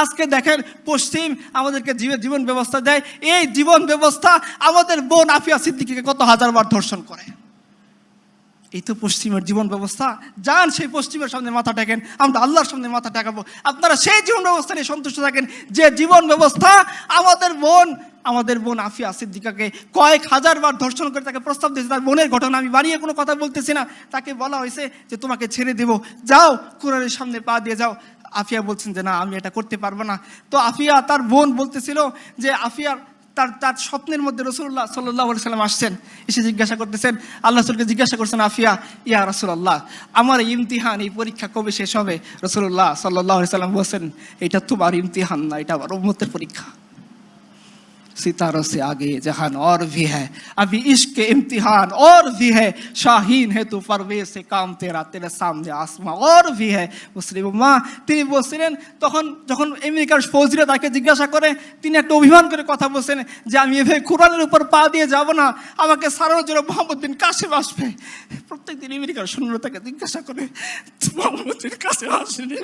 আজকে দেখেন পশ্চিম আমাদেরকে জীবন ব্যবস্থা দেয়, এই জীবন ব্যবস্থা আমাদের বোন আফিয়া সিদ্দিকীকে কত হাজারবার ধর্ষণ করে। এই তো পশ্চিমের জীবন ব্যবস্থা। যান সেই পশ্চিমের সামনে মাথা টেকেন, আমরা আল্লাহর সামনে মাথা টেকাবো। আপনারা সেই জীবন ব্যবস্থা নিয়ে সন্তুষ্ট থাকেন যে জীবন ব্যবস্থা আমাদের বোন আফিয়া সিদ্দিকাকে কয়েক হাজারবার ধর্ষণ করে তাকে প্রস্তাব দিয়েছে। তার বোনের ঘটনা, আমি বানিয়ে কোনো কথা বলতেছি না। তাকে বলা হয়েছে যে তোমাকে ছেড়ে দেব, যাও কোরআনের সামনে পা দিয়ে যাও। আফিয়া বলছেন যে না, আমি এটা করতে পারবো না। তো আফিয়া, তার বোন বলতেছিল যে আফিয়ার তার স্বপ্নের মধ্যে রাসূলুল্লাহ সাল্লাল্লাহু আলাইহি সাল্লাম আসছেন, এসে জিজ্ঞাসা করতেছেন, আল্লাহ রাসূলকে জিজ্ঞাসা করছেন আফিয়া, ইয়া রাসূলুল্লাহ, আমার এই ইমতিহান, এই পরীক্ষা কবে শেষ হবে? রাসূলুল্লাহ সাল্লাল্লাহু আলাইহি সাল্লাম বলছেন, এটা তোমার ইমতিহান না, এটা আমার উম্মতের পরীক্ষা। सितारों से आगे जहान और भी है, अभी इश्क के इम्तिहान और भी है, शाहीन है तू परवेज से काम तेरा, तेरे सामने आसमां और भी है। মুসলিম মা তিনি বলছিলেন, তখন যখন আমেরিকার ফৌজিরা তাকে জিজ্ঞাসা করে, তিনি একটা অভিমান করে কথা বলছেন যে আমি এভাবে কোরআনের উপর পা দিয়ে যাব না, আমাকে সারানোর জন্য মোহাম্মদ বিন কাসেম আসবে। প্রত্যেকদিন আমেরিকার সৈন্যরা তাকে জিজ্ঞাসা করে, মোহাম্মদ বিন কাসেম আসেনি?